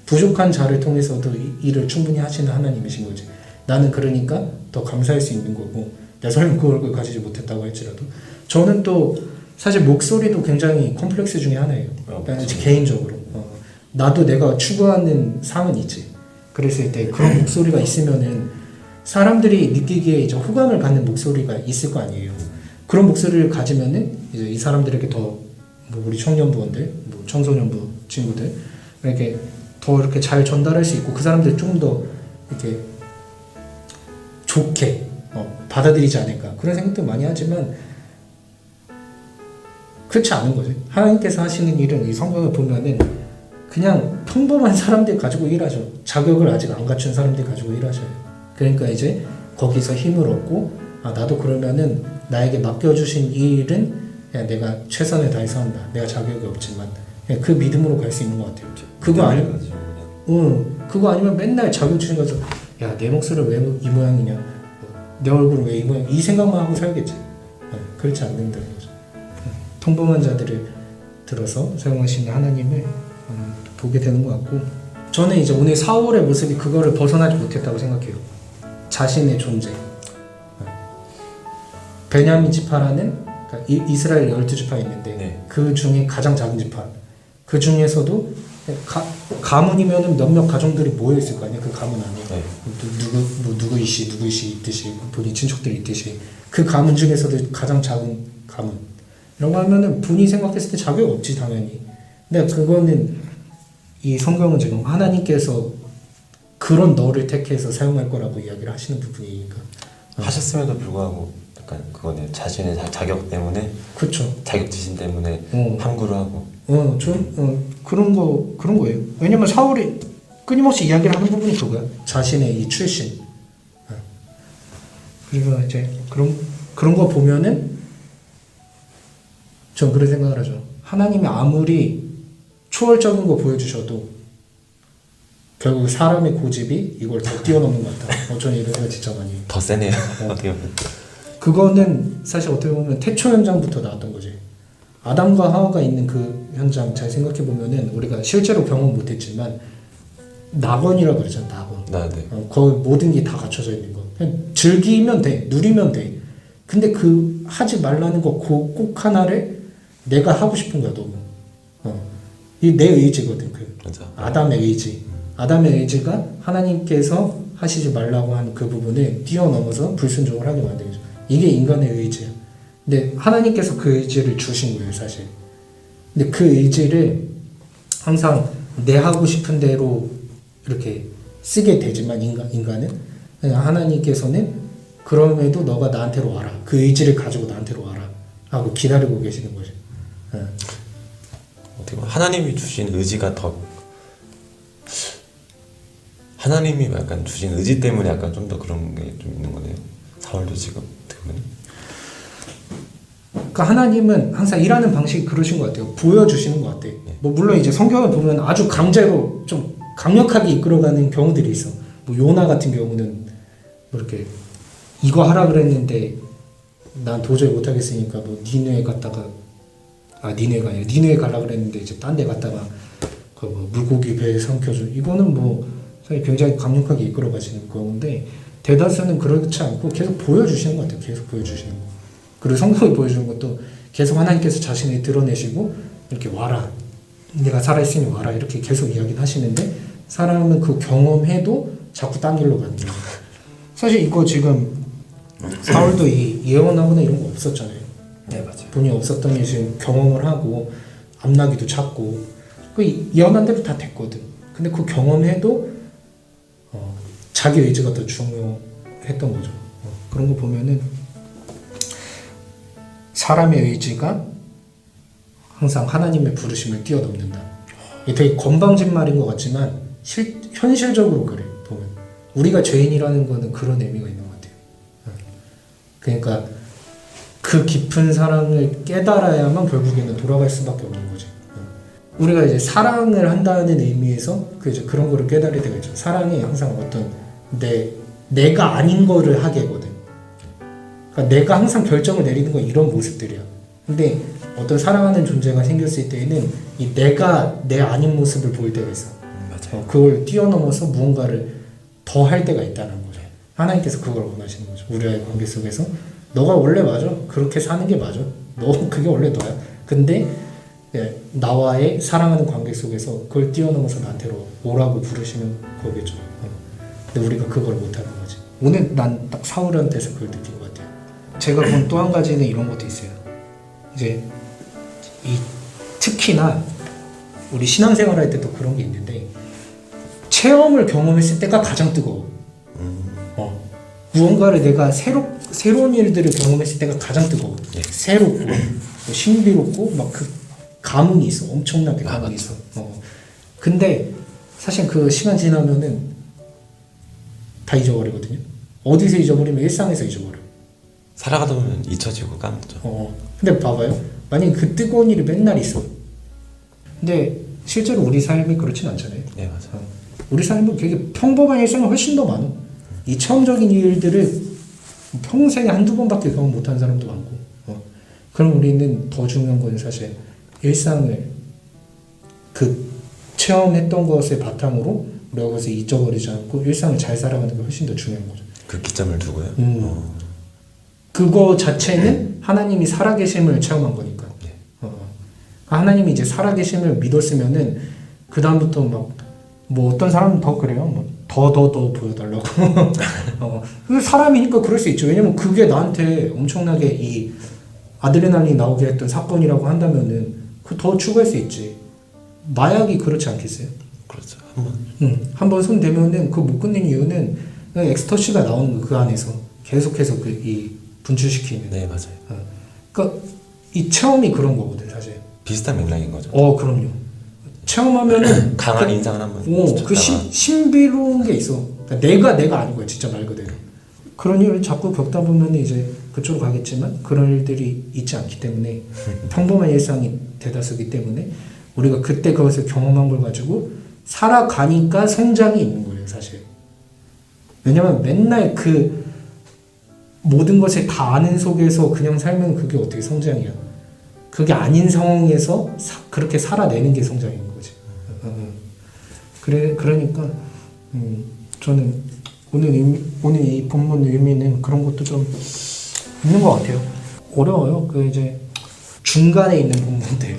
부족한 자를 통해서도 일을 충분히 하시는 하나님이신 거지. 나는 그러니까 더 감사할 수 있는 거고 내가 설령 그 얼굴 가지지 못했다고 할지라도 저는 또 사실 목소리도 굉장히 컴플렉스 중에 하나예요. 그러니까 개인적으로 나도 내가 추구하는 상은 있지. 그랬을 때 그런 목소리가 있으면은 사람들이 느끼기에 이제 호감을 받는 목소리가 있을 거 아니에요. 그런 목소리를 가지면은 이제 이 사람들에게 더 뭐 우리 청년부원들, 뭐 청소년부 친구들 이렇게 더 이렇게 잘 전달할 수 있고 그 사람들 조금 더 이렇게 좋게 받아들이지 않을까 그런 생각도 많이 하지만 그렇지 않은 거죠. 하나님께서 하시는 일은 이 성경을 보면은 그냥 평범한 사람들 가지고 일하죠. 자격을 아직 안 갖춘 사람들 가지고 일하셔요. 그러니까 이제 거기서 힘을 얻고 나도 그러면은 나에게 맡겨주신 이 일은 그냥 내가 최선을 다해서 한다. 내가 자격이 없지만 그냥 그 믿음으로 갈 수 있는 것 같아요. 그거 그거 아니면 맨날 자격 주신 거서 야 내 목소리를 왜 이 모양이냐, 내 얼굴은 왜 이 모양, 이 생각만 하고 살겠지. 그렇지 않는다는 거죠. 평범한 자들을 들어서 사용하시는 하나님을 보게 되는 것 같고 저는 이제 오늘 사울의 모습이 그거를 벗어나지 못했다고 생각해요. 자신의 존재. 베냐민 지파라는 그러니까 이스라엘 12지파가 있는데 네. 그 중에 가장 작은 지파. 그 중에서도 가문이면은 몇몇 가정들이 모여 있을 거 아니야 그 가문 안에. 네. 누구 이씨 있듯이 본인 친척들이 있듯이 그 가문 중에서도 가장 작은 가문. 이런 거 하면은 분이 생각했을 때 자격 없지 당연히. 근데 그거는 이 성경은 지금 하나님께서 그런 너를 택해서 사용할 거라고 이야기를 하시는 부분이니까. 하셨음에도 불구하고 약간 그거네요. 자신의 자격 때문에, 그렇죠. 자격지심 때문에 함구를 하고. 그런 거예요. 왜냐면 사울이 끊임없이 이야기를 하는 부분이 그거야. 자신의 이 출신. 그리고 이제 그런 거 보면은 전 그런 생각을 하죠. 하나님이 아무리 초월적인 거 보여주셔도 결국 사람의 고집이 이걸 더 뛰어넘는 것 같다. 저는 이런 생각 진짜 많이 해요. 더 세네요. 어떻게 보면. 그거는 사실 어떻게 보면 태초 현장부터 나왔던 거지. 아담과 하와가 있는 그 현장 잘 생각해 보면은 우리가 실제로 경험 못했지만 낙원이라고 그러잖아. 낙원. 네. 거기 모든 게 다 갖춰져 있는 거. 그냥 즐기면 돼, 누리면 돼. 근데 그 하지 말라는 거 꼭 하나를 내가 하고 싶은 거야 너무. 이 내 의지거든 그. 맞아. 아담의 의지. 아담의 의지가 하나님께서 하시지 말라고 하는 그 부분을 뛰어넘어서 불순종을 하게 만들죠. 이게 인간의 의지야. 근데 하나님께서 그 의지를 주신 거예요, 사실. 근데 그 의지를 항상 내 하고 싶은 대로 이렇게 쓰게 되지만 인간은 하나님께서는 그럼에도 너가 나한테로 와라. 그 의지를 가지고 나한테로 와라. 하고 기다리고 계시는 거죠. 어떻게 보면 하나님이 주신 의지가 더 하나님이 약간 주신 의지 때문에 약간 좀 더 그런 게 좀 있는 거네요. 사울도 지금 어떻게 보면. 그러니까 하나님은 항상 일하는 방식이 그러신 것 같아요. 보여주시는 것 같아요. 뭐 물론 이제 성경을 보면 아주 강제로 좀 강력하게 이끌어가는 경우들이 있어. 뭐 요나 같은 경우는 뭐 이렇게 이거 하라 그랬는데 난 도저히 못하겠으니까 뭐 니느에 갔다가 니느에가 아니라 니느에 가려고 그랬는데 이제 딴 데 갔다가 그 뭐 물고기 배에 삼켜줘. 이거는 뭐 사실 굉장히 강력하게 이끌어가시는 건데 대다수는 그렇지 않고 계속 보여주시는 것 같아요. 계속 보여주시는 거. 그리고 성경이 보여주는 것도 계속 하나님께서 자신을 드러내시고 이렇게 와라. 내가 살아있으니 와라. 이렇게 계속 이야기를 하시는데 사람은 그 경험해도 자꾸 딴 길로 가는 거예요. 사실 이거 지금 사울도 이 예언하거나 이런 거 없었잖아요. 네, 맞아요. 본인이 없었던 게 지금 경험을 하고 암나기도 찾고 그 예언한 대로 다 됐거든. 근데 그 경험해도 자기 의지가 더 중요했던 거죠. 그런 거 보면은 사람의 의지가 항상 하나님의 부르심을 뛰어넘는다. 이게 되게 건방진 말인 것 같지만 현실적으로 그래 보면 우리가 죄인이라는 거는 그런 의미가 있는 것 같아요. 그러니까 그 깊은 사랑을 깨달아야만 결국에는 돌아갈 수밖에 없는 거지. 우리가 이제 사랑을 한다는 의미에서 이제 그런 거를 깨달을 때가 있죠. 사랑이 항상 어떤 내가 아닌 거를 하게거든. 그러니까 내가 항상 결정을 내리는 건 이런 모습들이야. 근데 어떤 사랑하는 존재가 생겼을 때에는 이 내가 내 아닌 모습을 보일 때가 있어. 맞아요. 그걸 뛰어넘어서 무언가를 더 할 때가 있다는 거죠. 하나님께서 그걸 원하시는 거죠. 우리와의 관계 속에서 너가 원래 맞아. 그렇게 사는 게 맞아. 그게 원래 너야. 근데 나와의 사랑하는 관계 속에서 그걸 뛰어넘어서 나한테로 오라고 부르시는 거겠죠. 근데 우리가 그걸 못하는 거지. 오늘 난 딱 사울한테서 그걸 느낀 것 같아요. 제가 본 또 한 가지는 이런 것도 있어요. 이제 특히나 우리 신앙생활 할 때도 그런 게 있는데 체험을 경험했을 때가 가장 뜨거워. 무언가를 내가 새로운 일들을 경험했을 때가 가장 뜨거워. 예. 새롭고 뭐 신비롭고 막 그 감흥이 있어. 엄청나게 감흥이 있어. 근데 사실 그 시간 지나면은 다 잊어버리거든요. 어디서 잊어버리면 일상에서 잊어버려. 살아가다 보면 잊혀지고 까먹죠. 근데 봐봐요. 만약에 그 뜨거운 일이 맨날 있어. 근데 실제로 우리 삶이 그렇진 않잖아요. 네, 맞아요. 우리 삶은 되게 평범한 일상이 훨씬 더 많아. 이 체험적인 일들을 평생에 한두 번밖에 경험 못한 사람도 많고. 그럼 우리는 더 중요한 건 사실 일상을 그 체험했던 것을 바탕으로 우리가 그것을 잊어버리지 않고 일상을 잘 살아가는 게 훨씬 더 중요한 거죠. 그 기점을 두고요. 그거 자체는 하나님이 살아계심을 체험한 거니까. 네. 하나님이 이제 살아계심을 믿었으면은 그 다음부터 막 뭐 어떤 사람은 더 그래요. 뭐 더 보여달라고. 그 사람이니까 그럴 수 있죠. 왜냐면 그게 나한테 엄청나게 이 아드레날린 나오게 했던 사건이라고 한다면은 그 더 추가할 수 있지. 마약이 그렇지 않겠어요? 그렇죠. 한번 한번 손 대면은 그 못 끊는 이유는 그냥 엑스터시가 나오는 거 그 안에서 계속해서 그 이 분출시키는. 네 맞아요. 그러니까 이 체험이 그런 거거든 사실. 비슷한 맥락인 거죠. 그럼요. 체험하면은 강한 인상을 한번. 그 신비로운 게 있어. 그러니까 내가 아닌 거야 진짜 말 그대로. 그런 일을 자꾸 겪다 보면 이제 그쪽으로 가겠지만 그런 일들이 있지 않기 때문에 평범한 일상이 대다수기 때문에 우리가 그때 그것을 경험한 걸 가지고 살아가니까 성장이 있는 거예요 사실. 왜냐면 맨날 그 모든 것을 다 아는 속에서 그냥 살면 그게 어떻게 성장이야. 그게 아닌 상황에서 그렇게 살아내는 게 성장인 거지. 그러니까 저는 오늘 이 본문 의미는 그런 것도 좀 있는 것 같아요. 어려워요. 그 이제 중간에 있는 본문들,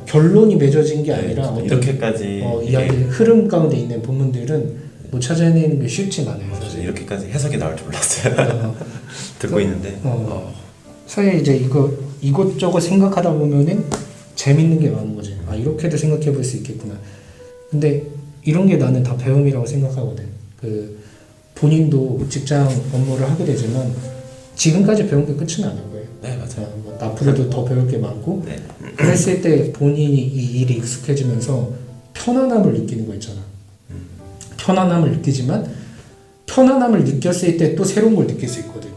결론이 맺어진 게 아니라 어떤 이렇게까지 이야기 흐름 가운데 있는 본문들은 못 찾아내는 게 쉽진 않아요. 사실. 이렇게까지 해석이 나올 줄 몰랐어요. 듣고 있는데. 사실 이제 이것저것 생각하다 보면은 재밌는 게 많은 거지. 이렇게도 생각해 볼 수 있겠구나. 근데 이런 게 나는 다 배움이라고 생각하거든. 그 본인도 직장 업무를 하게 되지만 지금까지 배운 게 끝은 아닌 거예요. 네 맞아요. 뭐 앞으로도 더 배울 게 많고. 네. 그랬을 때 본인이 이 일이 익숙해지면서 편안함을 느끼는 거 있잖아. 편안함을 느끼지만 편안함을 느꼈을 때 또 새로운 걸 느낄 수 있거든.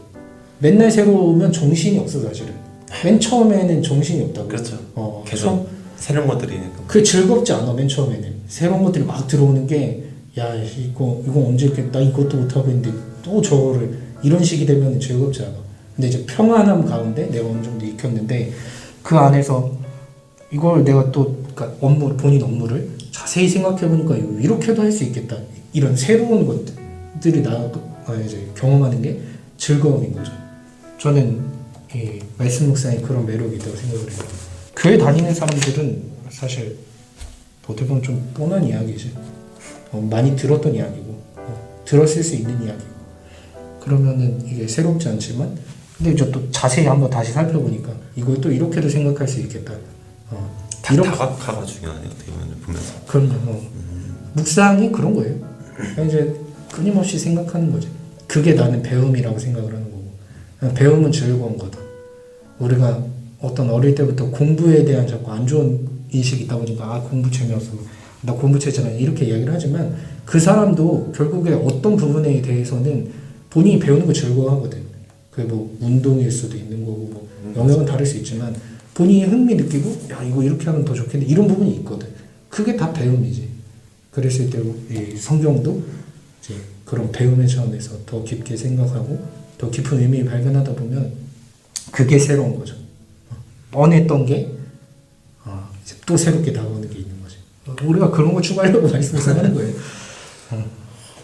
맨날 새로우면 정신이 없어 사실은. 맨 처음에는 정신이 없다고. 그렇죠. 계속 새로운 것들이니까. 그 즐겁지 않아 맨 처음에는. 새로운 것들이 막 들어오는 게 야 이거 언제 이렇게 나 이것도 못 하고 있는데 또 저거를 이런 식이 되면 즐겁지 않아. 근데 이제 평안함 가운데 내가 어느 정도 익혔는데 그 안에서 이걸 내가 또 그러니까 본인 업무를 자세히 생각해 보니까 이렇게도 할 수 있겠다. 이런 새로운 것들이 이제 경험하는 게 즐거움인 거죠. 저는 이 말씀 묵상에 그런 매력이 있다고 생각을 해요. 교회 다니는 사람들은 사실 어떻게 보면 좀 뻔한 이야기지. 많이 들었던 이야기고 들었을 수 있는 이야기고 그러면은 이게 새롭지 않지만 근데 이제 또 자세히 한번 다시 살펴보니까 이걸 또 이렇게도 생각할 수 있겠다. 다가가 중요하네요. 어떻게 보면서. 그럼요. 묵상이 그런 거예요. 이제 끊임없이 생각하는 거지. 그게 나는 배움이라고 생각을 하는 거고. 배움은 즐거운 거다. 우리가 어떤 어릴 때부터 공부에 대한 자꾸 안 좋은 인식이 있다 보니까 공부 재미없어. 나 공부 재미없잖아. 이렇게 이야기를 하지만 그 사람도 결국에 어떤 부분에 대해서는 본인이 배우는 거 즐거워하거든. 그게 뭐 운동일 수도 있는 거고 뭐 영역은 다를 수 있지만 본인이 흥미 느끼고 야 이거 이렇게 하면 더 좋겠는데 이런 부분이 있거든. 그게 다 배움이지. 그랬을 때 이 성경도 이제 그런 배움의 차원에서 더 깊게 생각하고 더 깊은 의미를 발견하다 보면 그게 새로운 거죠. 뻔했던 게 이제 또 새롭게 다가오는 게 있는 거지. 우리가 그런 거 추구하려고 말씀을 하는 거예요.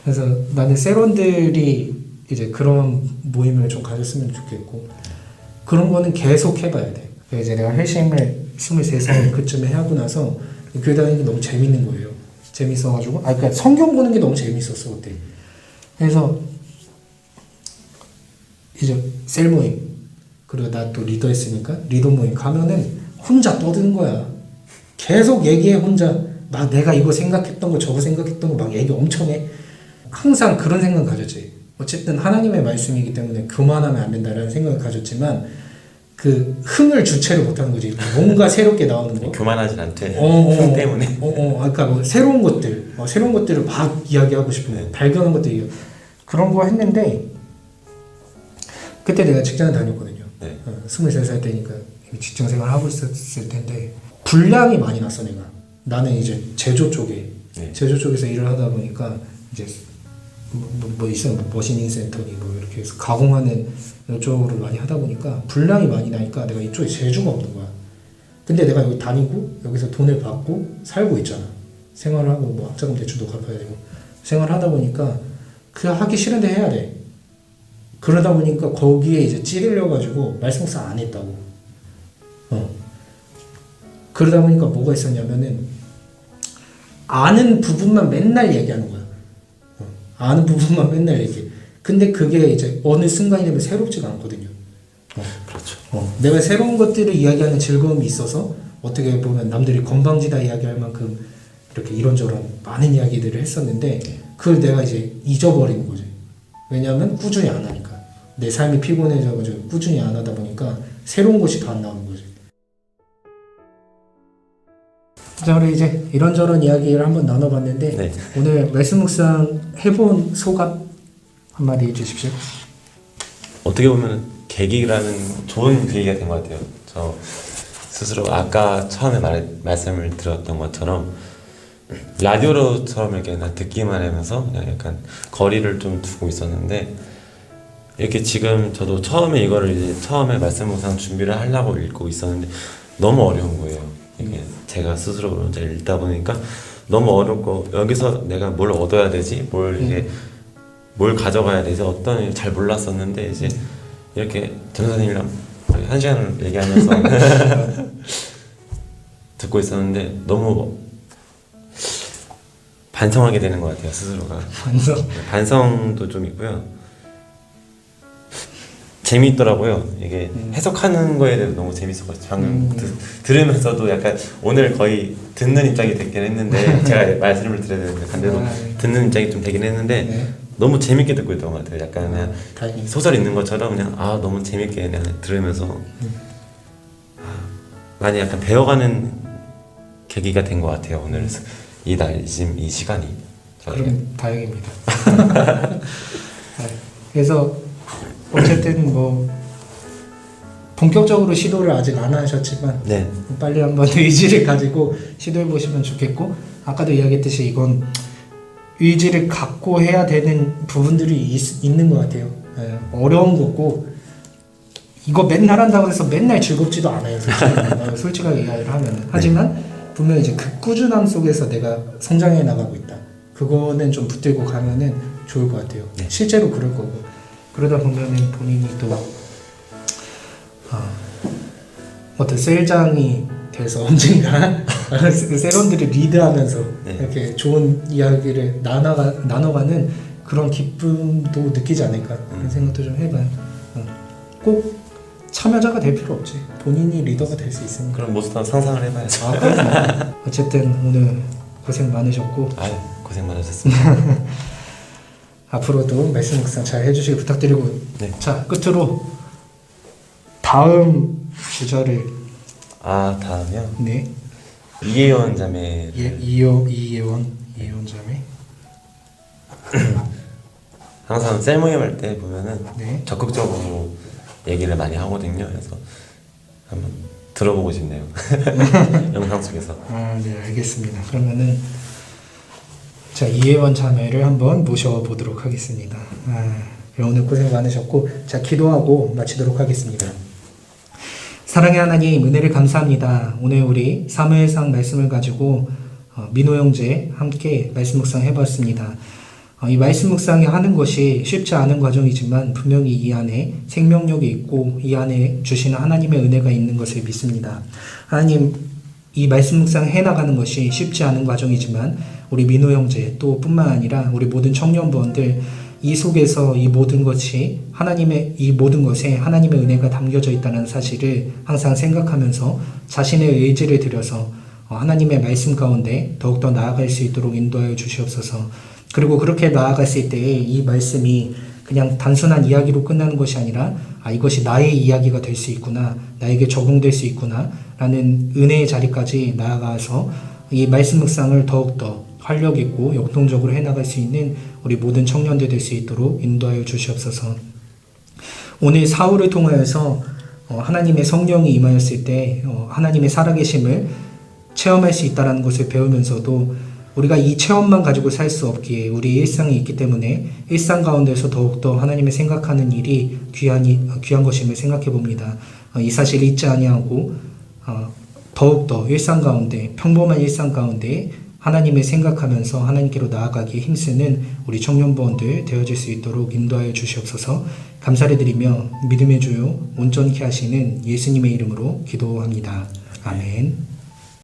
그래서 나는 세론들이 이제 그런 모임을 좀 가졌으면 좋겠고 그런 거는 계속 해봐야 돼. 이제 내가 회심을 23살 그쯤에 하고 나서 교회 다니는 게 너무 재밌는 거예요. 재밌어가지고 그러니까 성경 보는 게 너무 재밌었어 그때. 그래서 이제 셀 모임 그리고 나 또 리더 했으니까 리더 모임 가면은 혼자 떠드는 거야. 계속 얘기해 혼자. 막 내가 이거 생각했던 거 저거 생각했던 거 막 얘기 엄청 해. 항상 그런 생각 가졌지. 어쨌든 하나님의 말씀이기 때문에 교만하면 안 된다라는 생각을 가졌지만 그 흥을 주체를 못하는 거지. 뭔가 새롭게 나오는 거. 교만하진 않대. 흥 때문에. 그러니까 뭐 새로운 것들을 막 이야기하고 싶은 거, 발견한 것들 그런 거 했는데 그때 내가 직장을 다녔거든요. 23살 때니까 직장 생활 하고 있었을 텐데 분량이 많이 났어 내가. 나는 이제 제조 쪽에서 일을 하다 보니까 이제 뭐 있어요. 뭐 머신인 센터니 뭐 이렇게 해서 가공하는 이쪽으로 많이 하다 보니까 분량이 많이 나니까 내가 이쪽에 재주가 없는 거야. 근데 내가 여기 다니고 여기서 돈을 받고 살고 있잖아. 생활을 하고 뭐 학자금 대출도 갚아야 되고 생활을 하다 보니까 그 하기 싫은데 해야 돼. 그러다 보니까 거기에 이제 찌들려가지고 말씀 묵상 안 했다고. 그러다 보니까 뭐가 있었냐면은 아는 부분만 맨날 얘기하는 거야. 아는 부분만 맨날 얘기해. 근데 그게 이제 어느 순간이 되면 새롭지가 않거든요. 그렇죠. 내가 새로운 것들을 이야기하는 즐거움이 있어서 어떻게 보면 남들이 건방지다 이야기할 만큼 이렇게 이런저런 많은 이야기들을 했었는데 그걸 내가 이제 잊어버리는 거지. 왜냐하면 꾸준히 안 하니까. 내 삶이 피곤해져가지고 꾸준히 안 하다 보니까 새로운 것이 더 안 나오는 거지. 자, 우리 이제 이런저런 이야기를 한번 나눠봤는데 네. 오늘 말씀 묵상 해본 소감 한마디 해주십시오. 어떻게 보면 계기라는 좋은 계기가 된 것 같아요. 저 스스로 아까 처음에 말씀을 드렸던 것처럼 라디오로처럼 이렇게 나 듣기만 하면서 그냥 약간 거리를 좀 두고 있었는데 이렇게 지금 저도 처음에 이거를 이제 처음에 말씀 묵상 준비를 하려고 읽고 있었는데 너무 어려운 거예요. 이게 제가 스스로 혼자 읽다 보니까 너무 어렵고 여기서 내가 뭘 얻어야 되지, 뭘 가져가야 되지, 어떤 일 잘 몰랐었는데 이제 이렇게 전도사님이랑 거의 1시간을 얘기하면서 듣고 있었는데 너무 반성하게 되는 것 같아요, 스스로가. 반성도 좀 있고요. 재미있더라고요. 이게 해석하는 거에 대해서 너무 재밌었거든요. 방금 들으면서도 약간 오늘 거의 듣는 입장이 되긴 했는데 제가 말씀을 드려야 되는데 반대로 듣는 입장이 좀 되긴 했는데 네. 너무 재밌게 듣고 있던 것 같아요. 약간 그냥 다행히. 소설 읽는 것처럼 그냥 너무 재밌게 그냥 들으면서 많이 약간 배워가는 계기가 된 것 같아요. 오늘 이날 지금 이 시간이. 그럼 다행입니다. 그래서 어쨌든 뭐 본격적으로 시도를 아직 안 하셨지만 네. 빨리 한번 의지를 가지고 시도해 보시면 좋겠고 아까도 이야기했듯이 이건 의지를 갖고 해야 되는 부분들이 있는 것 같아요. 어려운 거고 이거 맨날 한다고 해서 맨날 즐겁지도 않아요. 솔직하게 이야기를 하면. 하지만 분명 이제 그 꾸준함 속에서 내가 성장해 나가고 있다. 그거는 좀 붙들고 가면은 좋을 것 같아요. 네. 실제로 그럴 거고 그러다 보면은 본인이 또 어떤 셀장이 돼서 언젠가 세런들을 리드하면서 네. 이렇게 좋은 이야기를 나눠가는 그런 기쁨도 느끼지 않을까 그런 생각도 좀 해봐요. 꼭 참여자가 될 필요 없지. 본인이 리더가 될 수 있으니까. 그런 모습 한번 상상을 해봐야죠. 어쨌든 오늘 고생 많으셨고 고생 많으셨습니다. 앞으로도 말씀 묵상 잘 해주시길 부탁드리고 네. 자 끝으로 다음 주제를 다음이요? 네 이혜원 자매. 이혜원 자매 항상 셀 모임할 때 보면은 네. 적극적으로 얘기를 많이 하거든요. 그래서 한번 들어보고 싶네요. 영상 속에서. 네 알겠습니다. 그러면은 자 이혜원 자매를 한번 모셔보도록 하겠습니다. 오늘 고생 많으셨고 자 기도하고 마치도록 하겠습니다. 사랑의 하나님 은혜를 감사합니다. 오늘 우리 사무엘상 말씀을 가지고 민호 형제 함께 말씀 묵상 해봤습니다. 이 말씀 묵상이 하는 것이 쉽지 않은 과정이지만 분명히 이 안에 생명력이 있고 이 안에 주시는 하나님의 은혜가 있는 것을 믿습니다. 하나님 이 말씀 묵상 해나가는 것이 쉽지 않은 과정이지만 우리 민호 형제 또 뿐만 아니라 우리 모든 청년부원들 이 속에서 이 모든 것이 이 모든 것에 하나님의 은혜가 담겨져 있다는 사실을 항상 생각하면서 자신의 의지를 들여서 하나님의 말씀 가운데 더욱더 나아갈 수 있도록 인도하여 주시옵소서. 그리고 그렇게 나아갔을 때에 이 말씀이 그냥 단순한 이야기로 끝나는 것이 아니라 이것이 나의 이야기가 될 수 있구나, 나에게 적용될 수 있구나 라는 은혜의 자리까지 나아가서 이 말씀 묵상을 더욱더 활력 있고 역동적으로 해나갈 수 있는 우리 모든 청년들 될 수 있도록 인도하여 주시옵소서. 오늘 사울을 통하여서 하나님의 성령이 임하였을 때 하나님의 살아계심을 체험할 수 있다는 것을 배우면서도 우리가 이 체험만 가지고 살 수 없기에 우리 일상이 있기 때문에 일상 가운데서 더욱더 하나님을 생각하는 일이 귀한 것임을 생각해 봅니다. 이 사실을 잊지 아니하고 더욱더 일상 가운데 평범한 일상 가운데 하나님을 생각하면서 하나님께로 나아가기에 힘쓰는 우리 청년부원들 되어질 수 있도록 인도하여 주시옵소서. 감사를 드리며 믿음의 주요 온전케 하시는 예수님의 이름으로 기도합니다. 아멘.